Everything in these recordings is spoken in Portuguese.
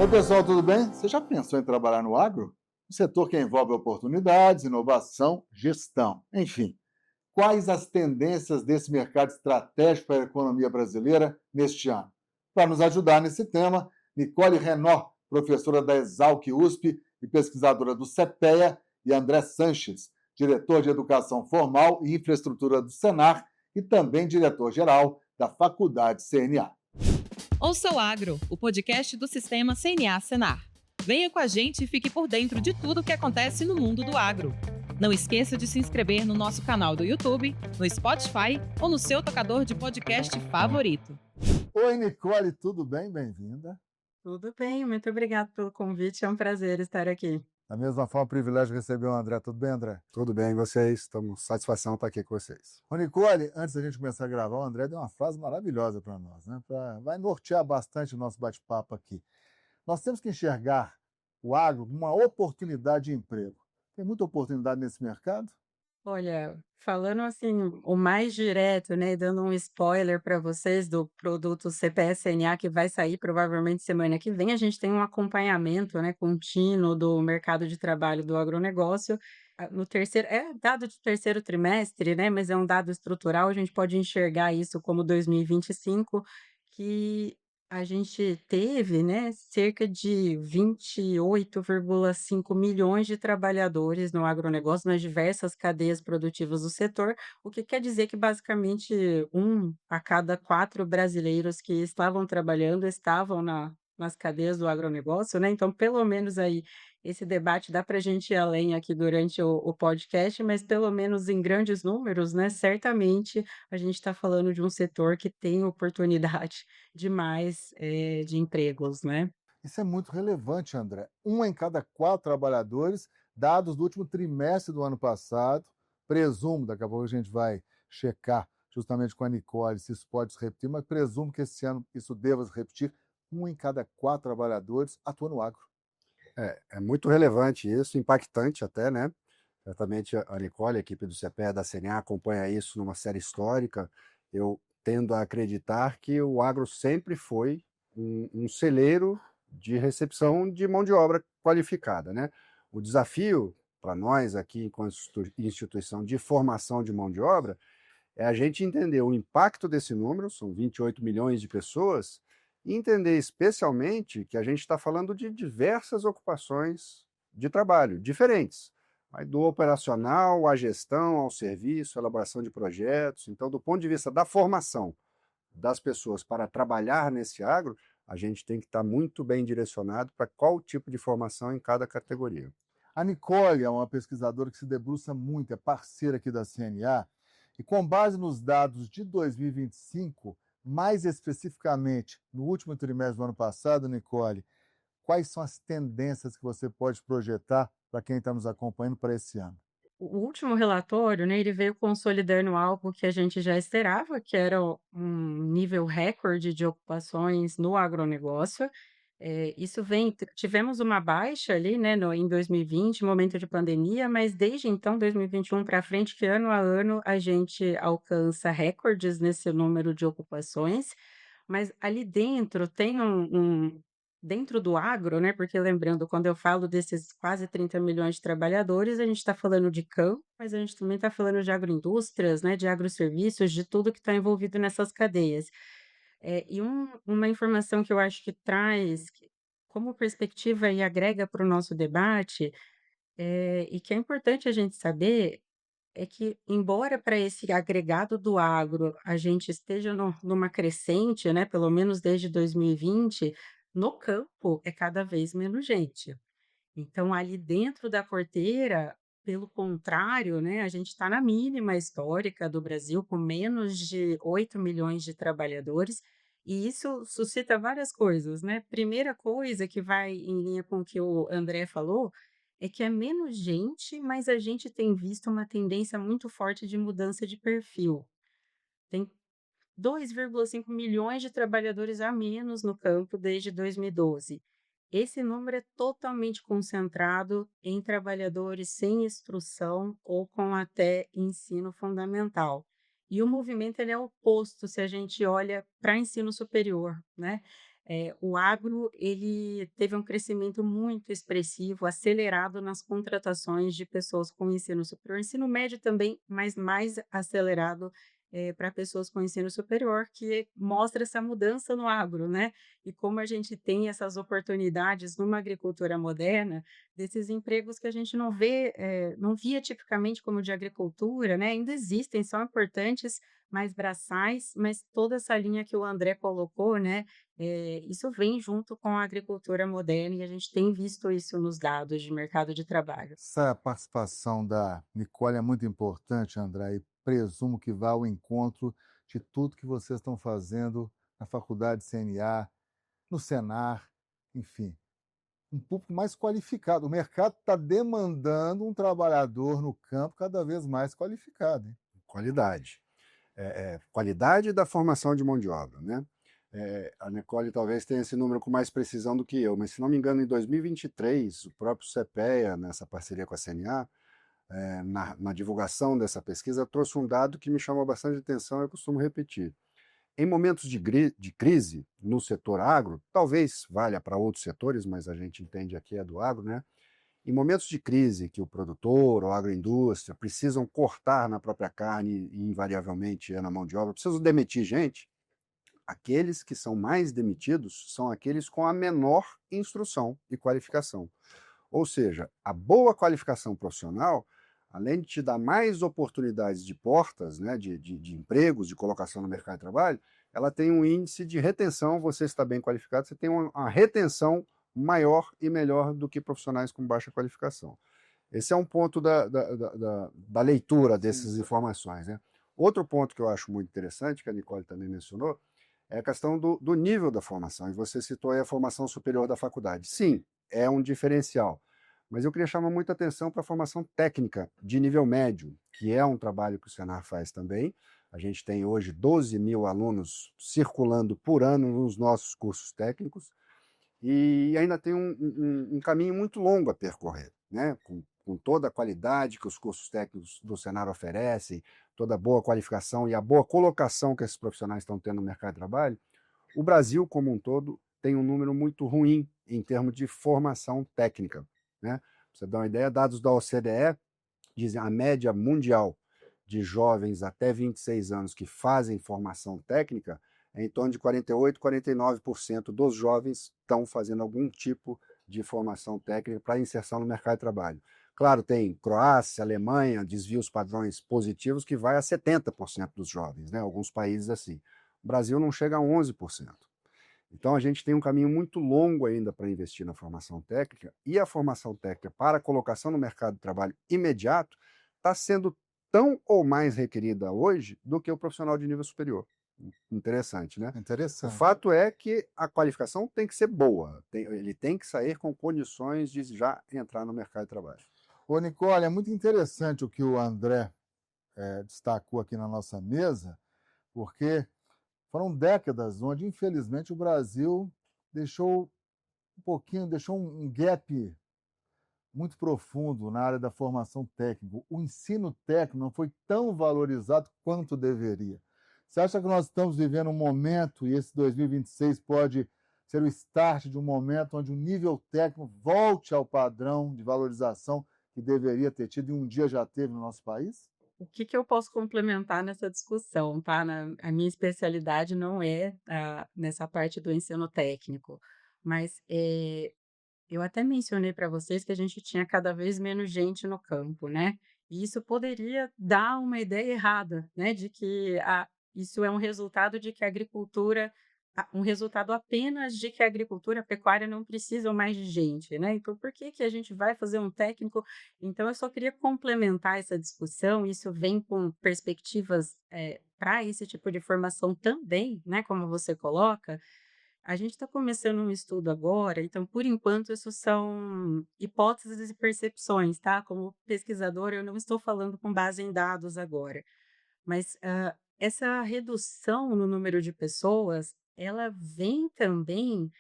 Oi, pessoal, tudo bem? Você já pensou em trabalhar no agro? Um setor que envolve oportunidades, inovação, gestão, enfim. Quais as tendências desse mercado estratégico para a economia brasileira neste ano? Para nos ajudar nesse tema, Nicole Renaud, professora da Exalc USP e pesquisadora do CEPEA, e André Sanches, diretor de Educação Formal e Infraestrutura do Senar e também diretor-geral da Faculdade CNA. Ouça o Agro, o podcast do Sistema CNA Senar. Venha com a gente e fique por dentro de tudo o que acontece no mundo do agro. Não esqueça de se inscrever no nosso canal do YouTube, no Spotify ou no seu tocador de podcast favorito. Oi, Nicole, tudo bem? Bem-vinda. Tudo bem, muito obrigada pelo convite, é um prazer estar aqui. Da mesma forma, privilégio receber o André. Tudo bem, André? Tudo bem, vocês? Estamos satisfação estar aqui com vocês. Ô, Nicole, antes da gente começar a gravar, o André deu uma frase maravilhosa para nós, né? Vai nortear bastante o nosso bate-papo aqui. Nós temos que enxergar o agro como uma oportunidade de emprego. Tem muita oportunidade nesse mercado? Olha, falando assim, o mais direto, né, dando um spoiler para vocês do produto CPSNA que vai sair provavelmente semana que vem, a gente tem um acompanhamento, né, contínuo do mercado de trabalho do agronegócio. No terceiro, é dado de terceiro trimestre, né, mas é um dado estrutural, a gente pode enxergar isso como 2025, que a gente teve, né, cerca de 28,5 milhões de trabalhadores no agronegócio, nas diversas cadeias produtivas do setor, o que quer dizer que basicamente um a cada 4 brasileiros que estavam trabalhando estavam nas cadeias do agronegócio, né? Então, pelo menos aí esse debate dá para a gente ir além aqui durante o podcast, mas pelo menos em grandes números, né? Certamente a gente está falando de um setor que tem oportunidade demais, de empregos, né. Isso é muito relevante, André. Um em cada 4 trabalhadores, dados do último trimestre do ano passado. Presumo, daqui a pouco a gente vai checar justamente com a Nicole se isso pode se repetir, mas presumo que esse ano isso deva se repetir. Um em cada 4 trabalhadores atua no agro. É muito relevante isso, impactante até, né? Certamente a Nicole, a equipe do CPE da CNA, acompanha isso numa série histórica. Eu tendo a acreditar que o agro sempre foi um celeiro de recepção de mão de obra qualificada, né? O desafio para nós aqui, enquanto instituição de formação de mão de obra, é a gente entender o impacto desse número, são 28 milhões de pessoas, e entender especialmente que a gente está falando de diversas ocupações de trabalho, diferentes, mas do operacional à gestão, ao serviço, à elaboração de projetos. Então, do ponto de vista da formação das pessoas para trabalhar nesse agro, a gente tem que estar muito bem direcionado para qual tipo de formação em cada categoria. A Nicole é uma pesquisadora que se debruça muito, é parceira aqui da CNA, e com base nos dados de 2025, mais especificamente no último trimestre do ano passado, Nicole, quais são as tendências que você pode projetar para quem está nos acompanhando para esse ano? O último relatório, né, ele veio consolidando algo que a gente já esperava, que era um nível recorde de ocupações no agronegócio. Isso vem tivemos uma baixa ali, né, em 2020, momento de pandemia, mas desde então, 2021 para frente, que ano a ano a gente alcança recordes nesse número de ocupações, mas ali dentro tem dentro do agro, né, porque lembrando, quando eu falo desses quase 30 milhões de trabalhadores, a gente está falando de campo, mas a gente também está falando de agroindústrias, né, de agroserviços, de tudo que está envolvido nessas cadeias. E uma informação que eu acho que traz como perspectiva e agrega para o nosso debate, e que é importante a gente saber, é que embora para esse agregado do agro a gente esteja numa crescente, né, pelo menos desde 2020, no campo é cada vez menos gente. Então ali dentro da porteira, pelo contrário, né, a gente está na mínima histórica do Brasil, com menos de 8 milhões de trabalhadores, e isso suscita várias coisas, né. Primeira coisa que vai em linha com o que o André falou, é que é menos gente, mas a gente tem visto uma tendência muito forte de mudança de perfil. Tem 2,5 milhões de trabalhadores a menos no campo desde 2012. Esse número é totalmente concentrado em trabalhadores sem instrução ou com até ensino fundamental. E o movimento ele é oposto se a gente olha para ensino superior, né? O agro, ele teve um crescimento muito expressivo, acelerado nas contratações de pessoas com ensino superior, ensino médio também, mas mais acelerado, para pessoas com ensino superior, que mostra essa mudança no agro, né. E como a gente tem essas oportunidades numa agricultura moderna, desses empregos que a gente não vê, não via tipicamente como de agricultura, né, ainda existem, são importantes, mais braçais, mas toda essa linha que o André colocou, né, isso vem junto com a agricultura moderna e a gente tem visto isso nos dados de mercado de trabalho. Essa participação da Nicole é muito importante, André, e presumo que vá ao encontro de tudo que vocês estão fazendo na Faculdade CNA, no Senar, enfim, um público mais qualificado. O mercado está demandando um trabalhador no campo cada vez mais qualificado, hein? Qualidade. Qualidade da formação de mão de obra, né? A Nicole talvez tenha esse número com mais precisão do que eu, mas se não me engano, em 2023, o próprio CPEA, nessa parceria com a CNA, na divulgação dessa pesquisa, trouxe um dado que me chamou bastante atenção e eu costumo repetir. Em momentos de crise no setor agro, talvez valha para outros setores, mas a gente entende aqui é do agro, né? Em momentos de crise que o produtor ou a agroindústria precisam cortar na própria carne e invariavelmente é na mão de obra, precisam demitir gente, aqueles que são mais demitidos são aqueles com a menor instrução e qualificação. Ou seja, a boa qualificação profissional, além de te dar mais oportunidades de portas, né, de empregos, de colocação no mercado de trabalho, ela tem um índice de retenção, você está bem qualificado, você tem uma retenção maior e melhor do que profissionais com baixa qualificação. Esse é um ponto da leitura dessas informações, né? Outro ponto que eu acho muito interessante, que a Nicole também mencionou, é a questão do nível da formação. E você citou aí a formação superior da faculdade. Sim, é um diferencial. Mas eu queria chamar muita atenção para a formação técnica de nível médio, que é um trabalho que o Senar faz também. A gente tem hoje 12 mil alunos circulando por ano nos nossos cursos técnicos e ainda tem um caminho muito longo a percorrer, né? Com toda a qualidade que os cursos técnicos do Senar oferecem, toda a boa qualificação e a boa colocação que esses profissionais estão tendo no mercado de trabalho, o Brasil, como um todo, tem um número muito ruim em termos de formação técnica, né? Pra você dar uma ideia, dados da OCDE dizem a média mundial de jovens até 26 anos que fazem formação técnica é em torno de 48, 49% dos jovens estão fazendo algum tipo de formação técnica para inserção no mercado de trabalho. Claro, tem Croácia, Alemanha, desvios padrões positivos que vai a 70% dos jovens, né? Alguns países assim. O Brasil não chega a 11%. Então a gente tem um caminho muito longo ainda para investir na formação técnica e a formação técnica para a colocação no mercado de trabalho imediato está sendo tão ou mais requerida hoje do que o profissional de nível superior. Interessante, né? O Interessante. fato é que a qualificação tem que ser boa, ele tem que sair com condições de já entrar no mercado de trabalho. Ô, Nicole, é muito interessante o que o André destacou aqui na nossa mesa, porque foram décadas onde, infelizmente, o Brasil deixou deixou um gap muito profundo na área da formação técnica. O ensino técnico não foi tão valorizado quanto deveria. Você acha que nós estamos vivendo um momento, e esse 2026 pode ser o start de um momento onde o nível técnico volte ao padrão de valorização que deveria ter tido e um dia já teve no nosso país? O que que eu posso complementar nessa discussão, tá? A minha especialidade não é, nessa parte do ensino técnico, mas, eu até mencionei para vocês que a gente tinha cada vez menos gente no campo, né? E isso poderia dar uma ideia errada, né? De que isso é um resultado de que a agricultura, um resultado apenas de que a agricultura e a pecuária não precisam mais de gente, né? Então, por que que a gente vai fazer um técnico? Então, eu só queria complementar essa discussão. Isso vem com perspectivas para esse tipo de formação também, né? Como você coloca. A gente está começando um estudo agora, então, por enquanto, isso são hipóteses e percepções, tá? Como pesquisadora, eu não estou falando com base em dados agora, mas essa redução no número de pessoas, ela vem também,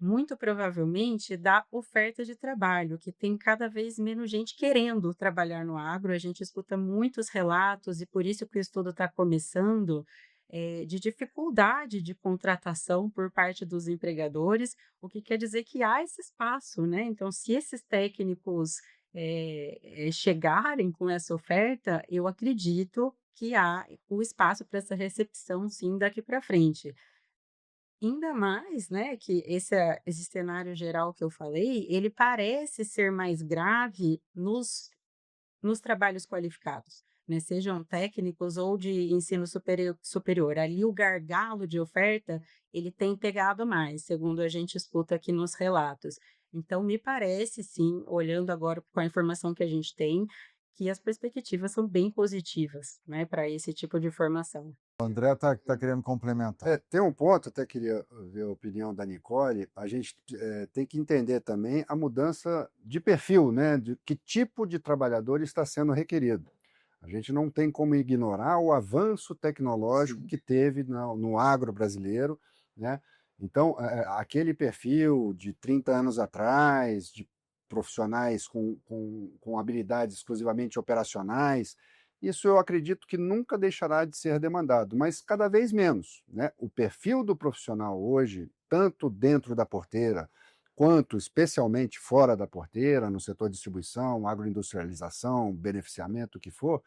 muito provavelmente, da oferta de trabalho, que tem cada vez menos gente querendo trabalhar no agro. A gente escuta muitos relatos, e por isso que o estudo está começando, de dificuldade de contratação por parte dos empregadores, o que quer dizer que há esse espaço, né. Então, se esses técnicos, chegarem com essa oferta, eu acredito que há o espaço para essa recepção sim daqui para frente. Ainda mais, né, que esse cenário geral que eu falei, ele parece ser mais grave nos trabalhos qualificados, né, sejam técnicos ou de ensino superior. Ali o gargalo de oferta, ele tem pegado mais, segundo a gente escuta aqui nos relatos. Então me parece sim, olhando agora com a informação que a gente tem, que as perspectivas são bem positivas, né, para esse tipo de formação. O André está querendo complementar. Tem um ponto, até queria ver a opinião da Nicole. A gente tem que entender também a mudança de perfil, né? De que tipo de trabalhador está sendo requerido. A gente não tem como ignorar o avanço tecnológico Sim. que teve no agro brasileiro, né? Então, aquele perfil de 30 anos atrás, de profissionais com habilidades exclusivamente operacionais, isso eu acredito que nunca deixará de ser demandado, mas cada vez menos, né? O perfil do profissional hoje, tanto dentro da porteira, quanto especialmente fora da porteira, no setor de distribuição, agroindustrialização, beneficiamento, o que for,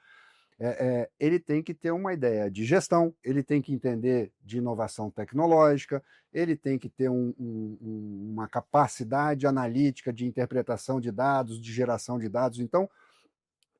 ele tem que ter uma ideia de gestão, ele tem que entender de inovação tecnológica, ele tem que ter uma capacidade analítica de interpretação de dados, de geração de dados. Então,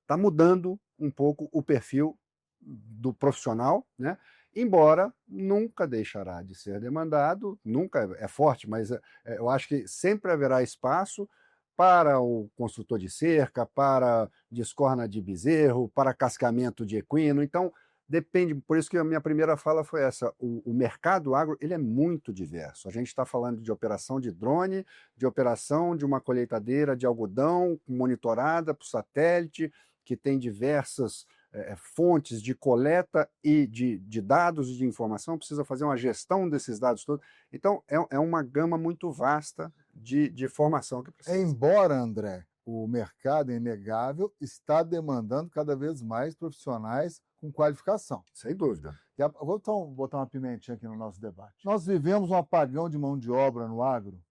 está mudando um pouco o perfil do profissional, né? Embora nunca deixará de ser demandado, nunca é forte, mas eu acho que sempre haverá espaço para o construtor de cerca, para descorna de bezerro, para cascamento de equino. Então, depende, por isso que a minha primeira fala foi essa, o mercado agro ele é muito diverso. A gente está falando de operação de drone, de operação de uma colheitadeira de algodão monitorada por satélite, que tem diversas fontes de coleta e de dados e de informação, precisa fazer uma gestão desses dados todos. Então, é uma gama muito vasta de formação que precisa. Embora, André, o mercado, é inegável, está demandando cada vez mais profissionais com qualificação. Sem dúvida. Vou então botar uma pimentinha aqui no nosso debate. Nós vivemos um apagão de mão de obra no agro.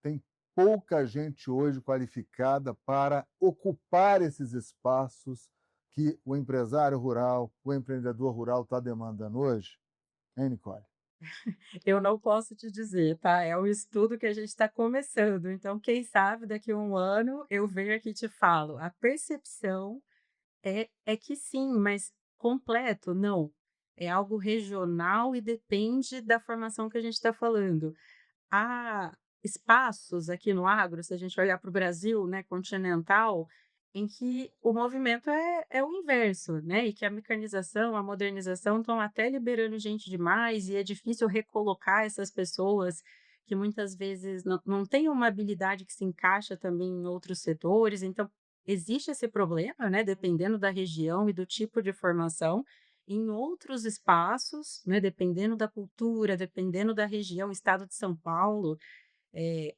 Tem pouca gente hoje qualificada para ocupar esses espaços que o empresário rural, o empreendedor rural está demandando hoje. Hein, Nicole? Eu não posso te dizer, tá? É um estudo que a gente está começando. Então, quem sabe daqui a um ano eu venho aqui e te falo. A percepção é que sim, mas completo, não. É algo regional e depende da formação que a gente está falando. Há espaços aqui no agro, se a gente olhar para o Brasil, né, continental, em que o movimento é o inverso, né? E que a mecanização, a modernização estão até liberando gente demais e é difícil recolocar essas pessoas que muitas vezes não têm uma habilidade que se encaixa também em outros setores. Então, existe esse problema, né? Dependendo da região e do tipo de formação. Em outros espaços, né, dependendo da cultura, dependendo da região, estado de São Paulo,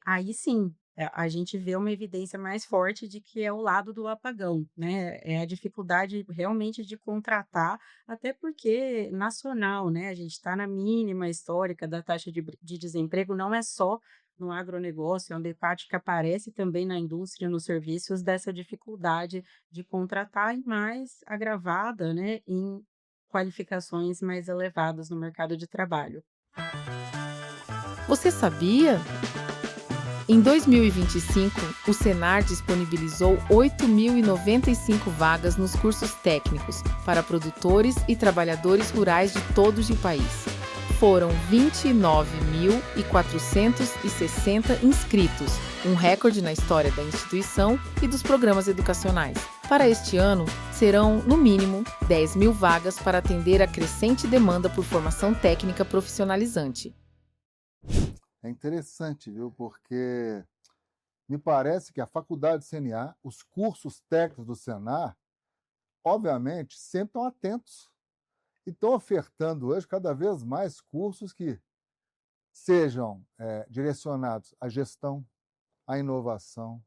aí sim, a gente vê uma evidência mais forte de que é o lado do apagão, né, é a dificuldade realmente de contratar, até porque nacional, né, a gente está na mínima histórica da taxa de desemprego, não é só no agronegócio, é um debate que aparece também na indústria, nos serviços, dessa dificuldade de contratar e mais agravada, né, em qualificações mais elevadas no mercado de trabalho. Você sabia? Em 2025, o Senar disponibilizou 8.095 vagas nos cursos técnicos para produtores e trabalhadores rurais de todo o país. Foram 29.460 inscritos, um recorde na história da instituição e dos programas educacionais. Para este ano, serão, no mínimo, 10.000 vagas para atender a crescente demanda por formação técnica profissionalizante. É interessante, viu? Porque me parece que a faculdade CNA, os cursos técnicos do Senar, obviamente, sempre estão atentos e estão ofertando hoje cada vez mais cursos que sejam direcionados à gestão, à inovação,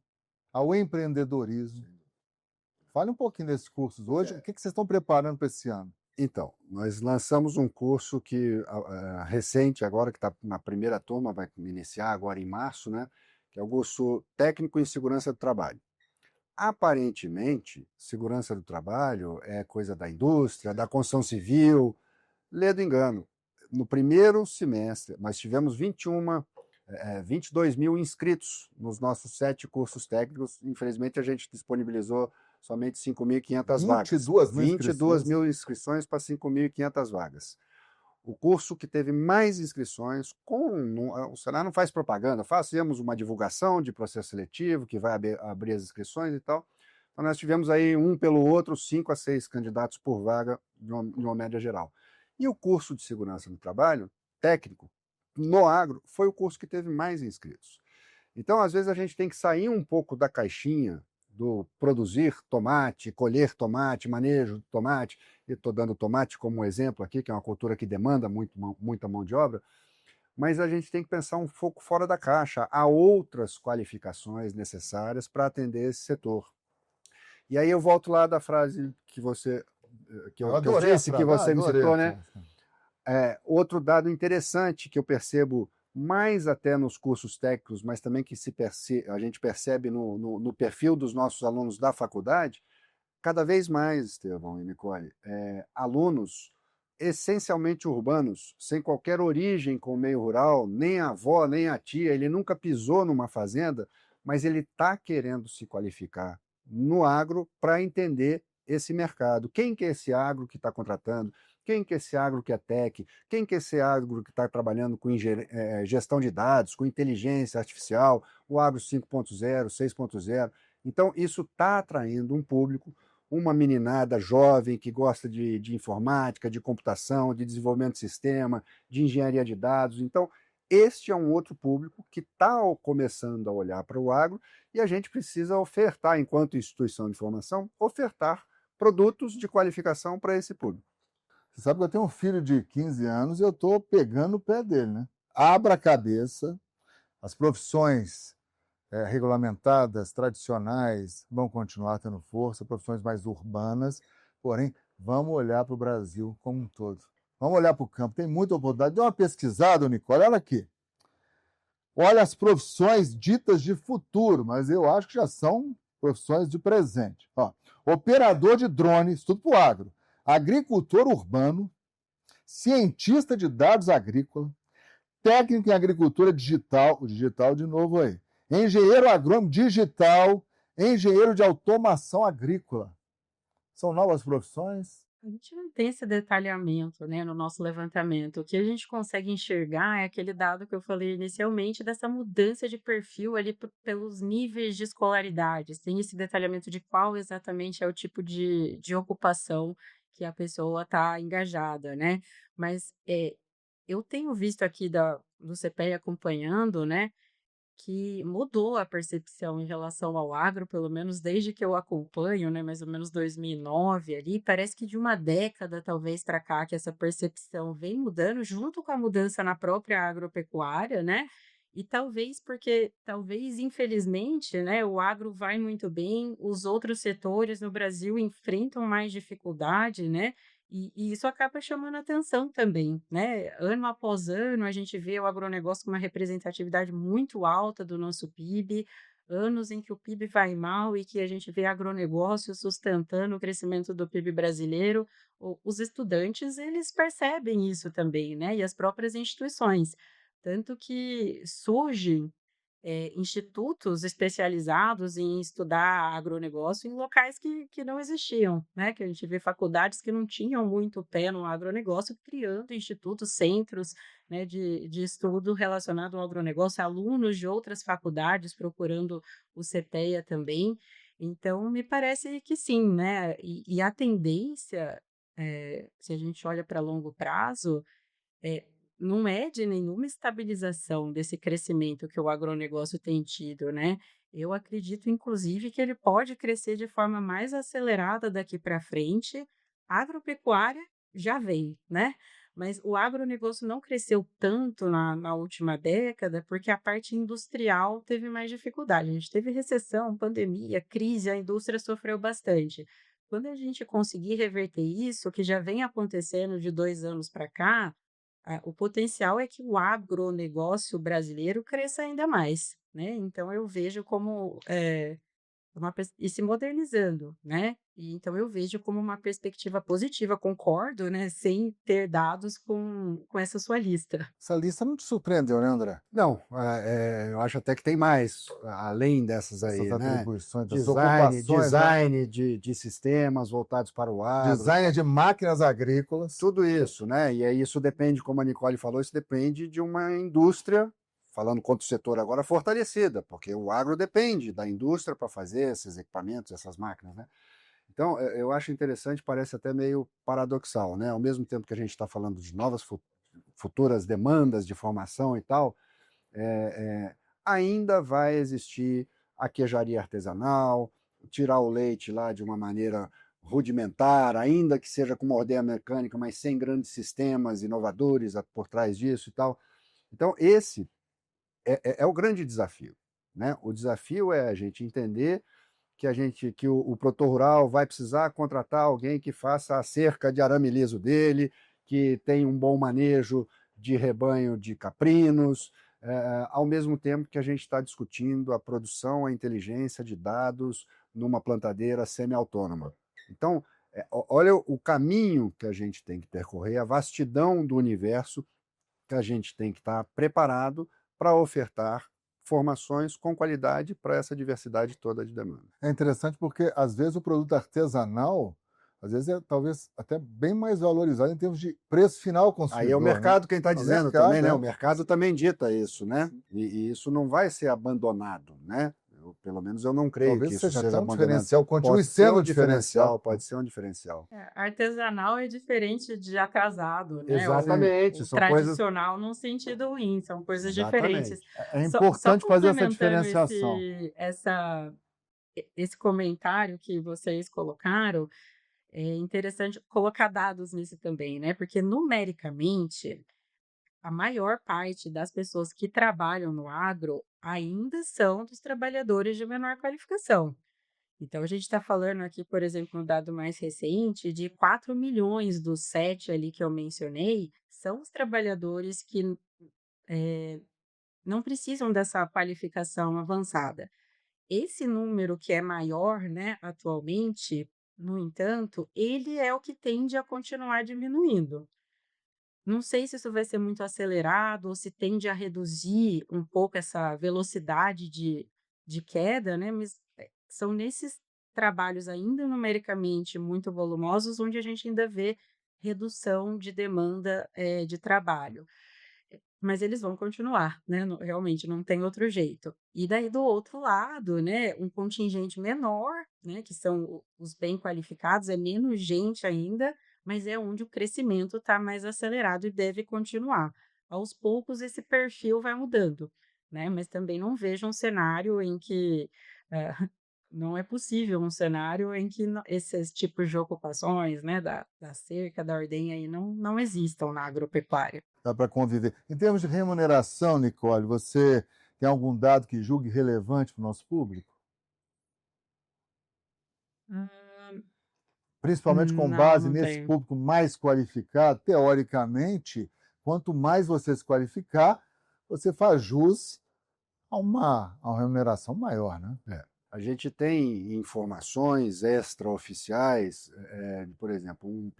ao empreendedorismo. Fale um pouquinho desses cursos hoje. O que vocês estão preparando para esse ano? Então, nós lançamos um curso que recente agora, que está na primeira turma, vai iniciar agora em março, né? Que é o curso Técnico em Segurança do Trabalho. Aparentemente, segurança do trabalho é coisa da indústria, da construção civil. Lê do engano. No primeiro semestre, nós tivemos 22 mil inscritos nos nossos 7 cursos técnicos. Infelizmente, a gente disponibilizou somente 5.500 vagas. 22 mil inscrições para 5.500 vagas. O curso que teve mais inscrições, o Senar não faz propaganda, fazemos uma divulgação de processo seletivo, que vai abrir as inscrições e tal. Então, nós tivemos aí um pelo outro, 5 a 6 candidatos por vaga, de uma média geral. E o curso de segurança do trabalho, técnico, no agro, foi o curso que teve mais inscritos. Então, às vezes, a gente tem que sair um pouco da caixinha do produzir tomate, colher tomate, manejo de tomate, e estou dando tomate como exemplo aqui, que é uma cultura que demanda muita mão de obra, mas a gente tem que pensar um pouco fora da caixa. Há outras qualificações necessárias para atender esse setor. E aí eu volto lá da frase que eu disse, que você me citou, né? Outro dado interessante que eu percebo mais até nos cursos técnicos, mas também que a gente percebe no perfil dos nossos alunos da faculdade, cada vez mais, Estevão e Nicole, alunos essencialmente urbanos, sem qualquer origem com o meio rural, nem a avó, nem a tia, ele nunca pisou numa fazenda, mas ele está querendo se qualificar no agro para entender esse mercado. Quem que é esse agro que está contratando? Quem que é esse agro que é tech? Quem que é esse agro que está trabalhando com gestão de dados, com inteligência artificial, o agro 5.0, 6.0? Então, isso está atraindo um público, uma meninada jovem que gosta de informática, de computação, de desenvolvimento de sistema, de engenharia de dados. Então, este é um outro público que está começando a olhar para o agro e a gente precisa ofertar, enquanto instituição de formação, ofertar produtos de qualificação para esse público. Você sabe que eu tenho um filho de 15 anos e eu estou pegando o pé dele, né? Abra a cabeça, as profissões regulamentadas, tradicionais, vão continuar tendo força, profissões mais urbanas, porém, vamos olhar para o Brasil como um todo. Vamos olhar para o campo, tem muita oportunidade. Dê uma pesquisada, Nicole, olha aqui. Olha as profissões ditas de futuro, mas eu acho que já são profissões de presente. Ó, operador de drone, isso tudo para o agro. Agricultor urbano, cientista de dados agrícola, técnico em agricultura digital, o digital de novo aí, engenheiro agrônomo digital, engenheiro de automação agrícola. São novas profissões? A gente não tem esse detalhamento, né, no nosso levantamento. O que a gente consegue enxergar é aquele dado que eu falei inicialmente dessa mudança de perfil ali pelos níveis de escolaridade. Tem esse detalhamento de qual exatamente é o tipo de ocupação que a pessoa está engajada, né? Mas eu tenho visto aqui do CPEA acompanhando, né, que mudou a percepção em relação ao agro, pelo menos desde que eu acompanho, né, mais ou menos 2009 ali, parece que de uma década talvez para cá que essa percepção vem mudando junto com a mudança na própria agropecuária, né? E talvez infelizmente, né, o agro vai muito bem, os outros setores no Brasil enfrentam mais dificuldade, né? E isso acaba chamando atenção também, né? Ano após ano, a gente vê o agronegócio com uma representatividade muito alta do nosso PIB, anos em que o PIB vai mal e que a gente vê agronegócio sustentando o crescimento do PIB brasileiro. Os estudantes, eles percebem isso também, né? E as próprias instituições. Tanto que surge institutos especializados em estudar agronegócio em locais que não existiam, né? Que a gente vê faculdades que não tinham muito pé no agronegócio, criando institutos, centros, né, de estudo relacionado ao agronegócio, alunos de outras faculdades procurando o CPEA também. Então, me parece que sim, né? E a tendência, se a gente olha para longo prazo, é, não é de nenhuma estabilização desse crescimento que o agronegócio tem tido, né? Eu acredito, inclusive, que ele pode crescer de forma mais acelerada daqui para frente. A agropecuária já vem, né? Mas o agronegócio não cresceu tanto na última década porque a parte industrial teve mais dificuldade. A gente teve recessão, pandemia, crise, a indústria sofreu bastante. quando a gente conseguir reverter isso, que já vem acontecendo de 2 anos para cá, o potencial é que o agronegócio brasileiro cresça ainda mais, né. Então eu vejo como, e se modernizando, né. E então eu vejo como uma perspectiva positiva, concordo, né, sem ter dados com essa sua lista. Essa lista não te surpreendeu, né, André? Não, eu acho até que tem mais, além dessas Essas aí, né? atribuições, essas Design, ocupações, né? design de sistemas voltados para o agro, Designer de máquinas agrícolas. tudo isso, né? E aí isso depende, como a Nicole falou, isso depende de uma indústria, falando contra o setor agora, fortalecida, porque o agro depende da indústria para fazer esses equipamentos, essas máquinas, né? Então, eu acho interessante, parece até meio paradoxal, né? Ao mesmo tempo que a gente está falando de novas futuras demandas de formação e tal, ainda vai existir a queijaria artesanal, tirar o leite lá de uma maneira rudimentar, ainda que seja com uma ordenha mecânica, mas sem grandes sistemas inovadores por trás disso e tal. Então, esse é o grande desafio, né? O desafio é a gente entender que o produtor rural vai precisar contratar alguém que faça a cerca de arame liso dele, que tem um bom manejo de rebanho de caprinos, ao mesmo tempo que a gente está discutindo a produção, a inteligência de dados numa plantadeira semi-autônoma. Então, olha o caminho que a gente tem que percorrer, a vastidão do universo que a gente tem que estar preparado para ofertar formações com qualidade para essa diversidade toda de demanda. É interessante porque, às vezes, o produto artesanal, às vezes, é talvez até bem mais valorizado em termos de preço final ao consumidor. Aí é o mercado quem está O dizendo mercado, também, né? né? O mercado também dita isso, né? E isso não vai ser abandonado, né? Pelo menos eu não creio Talvez que isso seja seja até um abandonado. diferencial, continue Pode ser sendo um um diferencial. pode ser um diferencial. Artesanal é diferente de atrasado, né, Exatamente, ou são coisas. tradicional num sentido ruim, são coisas diferentes. Exatamente. É Só importante fazer essa complementando diferenciação. esse comentário que vocês colocaram, é interessante colocar dados nisso também, né, porque numericamente, a maior parte das pessoas que trabalham no agro ainda são dos trabalhadores de menor qualificação. Então, a gente está falando aqui, por exemplo, um dado mais recente, de 4 milhões dos 7 ali que eu mencionei, são os trabalhadores que não precisam dessa qualificação avançada. Esse número que é maior, né, atualmente, no entanto, ele é o que tende a continuar diminuindo. Não sei se isso vai ser muito acelerado ou se tende a reduzir um pouco essa velocidade de queda, né? Mas são nesses trabalhos ainda numericamente muito volumosos onde a gente ainda vê redução de demanda de trabalho. Mas eles vão continuar, né? Realmente não tem outro jeito. E daí do outro lado, né, um contingente menor, né, que são os bem qualificados, é menos gente ainda, mas é onde o crescimento está mais acelerado e deve continuar. Aos poucos esse perfil vai mudando, né? Mas também não vejo um cenário em que eh, não é possível um cenário em que esses tipos de ocupações, né, da cerca, da ordenha aí não existam na agropecuária. Dá para conviver. Em termos de remuneração, Nicole, você tem algum dado que julgue relevante para o nosso público? Hum, Principalmente com não, base não nesse tenho. público mais qualificado, teoricamente, quanto mais você se qualificar, você faz jus a uma remuneração maior, né? A gente tem informações extraoficiais, por exemplo, um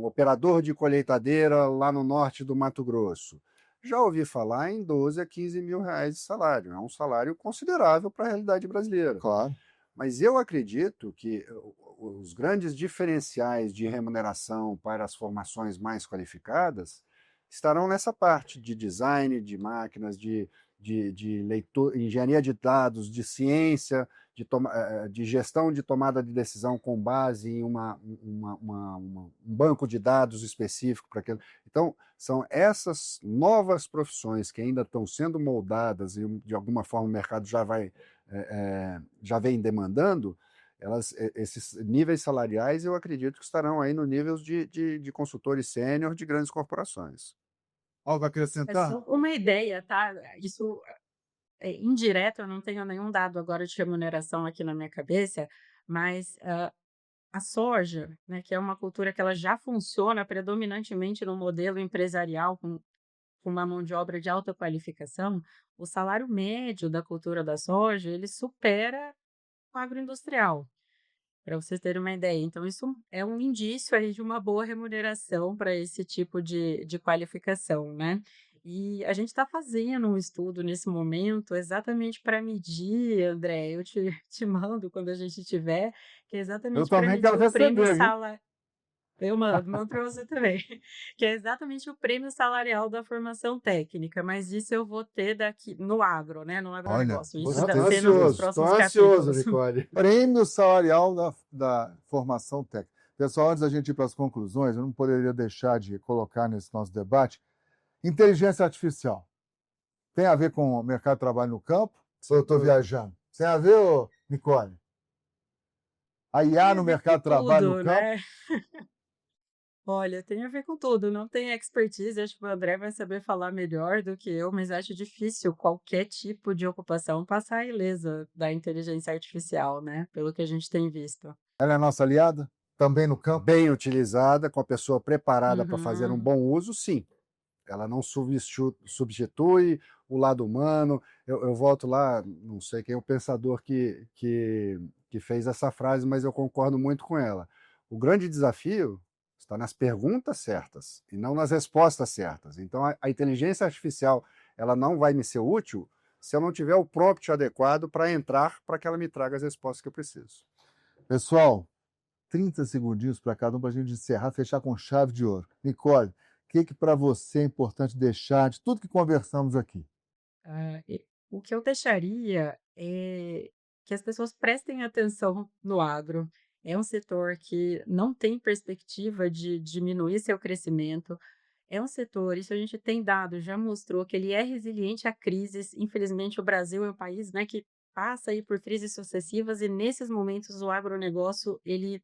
operador de colheitadeira lá no norte do Mato Grosso. Já ouvi falar em 12 a 15 mil reais de salário. É um salário considerável para a realidade brasileira. Claro. Mas eu acredito que os grandes diferenciais de remuneração para as formações mais qualificadas estarão nessa parte de design de máquinas, de leitura, engenharia de dados, de ciência, de gestão de tomada de decisão com base em um banco de dados específico para aquilo. Então, são essas novas profissões que ainda estão sendo moldadas e, de alguma forma, o mercado já vem demandando. Esses níveis salariais, eu acredito que estarão aí no nível de consultores sênior de grandes corporações. Algo a É acrescentar? só uma ideia, tá? Isso é indireto, eu não tenho nenhum dado agora de remuneração aqui na minha cabeça, mas A soja, né, que é uma cultura que ela já funciona predominantemente no modelo empresarial com uma mão de obra de alta qualificação, o salário médio da cultura da soja, ele supera o agroindustrial, para vocês terem uma ideia. Então isso é um indício aí de uma boa remuneração para esse tipo de qualificação, né. E a gente está fazendo um estudo nesse momento exatamente para medir, André, eu te te mando quando a gente tiver, que é Eu exatamente para também quero medir o prêmio receber, viu? sala eu mando para você também, que é exatamente o prêmio salarial da formação técnica, mas isso eu vou ter daqui no agro, né, no Olha, agronegócio, isso deve ser gostei. nos Estou próximos ansioso, capítulos. Nicole. Prêmio salarial da formação técnica. Pessoal, antes da gente ir para as conclusões, eu não poderia deixar de colocar nesse nosso debate inteligência artificial. Tem a ver com o mercado de trabalho no campo? Ou eu estou viajando? Tem a ver, ô, Nicole? A Tem IA a no ver com mercado de trabalho no tudo, campo? né. Olha, tem a ver com tudo, não tem expertise, acho que o André vai saber falar melhor do que eu, mas acho difícil qualquer tipo de ocupação passar ilesa da inteligência artificial, né, pelo que a gente tem visto. Ela é nossa aliada? Também no campo? Bem utilizada, com a pessoa preparada para fazer um Uhum. bom uso, sim. Ela não substitui o lado humano. Eu volto lá, não sei quem é o pensador que fez essa frase, mas eu concordo muito com ela. O grande desafio está nas perguntas certas e não nas respostas certas. Então, a inteligência artificial ela não vai me ser útil se eu não tiver o prompt adequado para entrar para que ela me traga as respostas que eu preciso. Pessoal, 30 segundinhos para cada um para a gente encerrar, fechar com chave de ouro. Nicole, o que para você é importante deixar de tudo que conversamos aqui? O que eu deixaria é que as pessoas prestem atenção no agro. É um setor que não tem perspectiva de diminuir seu crescimento. É um setor, isso a gente tem dado, já mostrou que ele é resiliente a crises. Infelizmente, o Brasil é um país, né, que passa aí por crises sucessivas e nesses momentos o agronegócio ele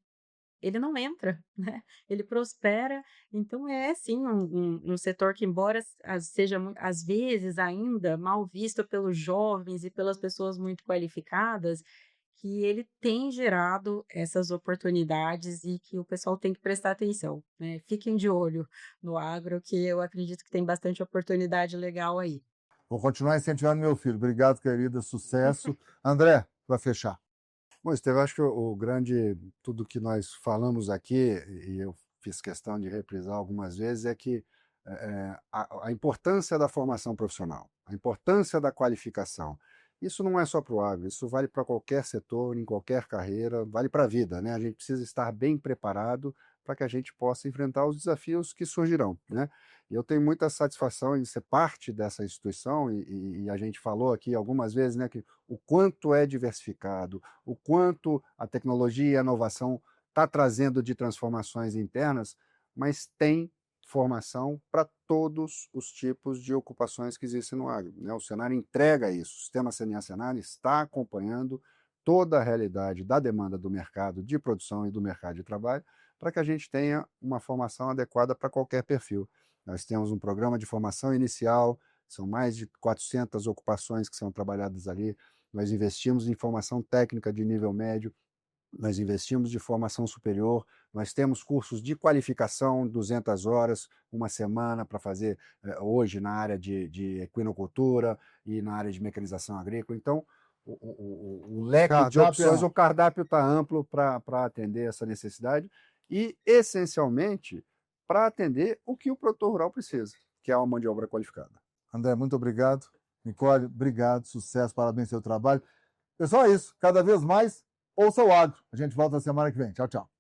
não entra, né, ele prospera, então é sim um setor que embora seja às vezes ainda mal visto pelos jovens e pelas pessoas muito qualificadas, que ele tem gerado essas oportunidades e que o pessoal tem que prestar atenção, né. Fiquem de olho no agro que eu acredito que tem bastante oportunidade legal aí. Vou continuar incentivando meu filho. Obrigado, querida. Sucesso. André, para fechar. Bom, Esteve, acho que o grande, tudo que nós falamos aqui, e eu fiz questão de reprisar algumas vezes, é que a importância da formação profissional, a importância da qualificação, isso não é só para o agro, isso vale para qualquer setor, em qualquer carreira, vale para a vida, né? A gente precisa estar bem preparado para que a gente possa enfrentar os desafios que surgirão, né? E eu tenho muita satisfação em ser parte dessa instituição, e a gente falou aqui algumas vezes, né, que o quanto é diversificado, o quanto a tecnologia e a inovação está trazendo de transformações internas, mas tem formação para todos os tipos de ocupações que existem no agro, né? O Senar entrega isso, o sistema CNA Senar está acompanhando toda a realidade da demanda do mercado de produção e do mercado de trabalho para que a gente tenha uma formação adequada para qualquer perfil. Nós temos um programa de formação inicial, são mais de 400 ocupações que são trabalhadas ali. Nós investimos em formação técnica de nível médio, nós investimos de formação superior, nós temos cursos de qualificação, 200 horas, uma semana para fazer hoje na área de equinocultura e na área de mecanização agrícola. Então, o leque de opções, o cardápio está amplo para atender essa necessidade e, essencialmente, para atender o que o produtor rural precisa, que é uma mão de obra qualificada. André, muito obrigado. Nicole, obrigado, sucesso, parabéns pelo seu trabalho. Pessoal, é isso. Cada vez mais, ouça o agro. A gente volta na semana que vem. Tchau, tchau.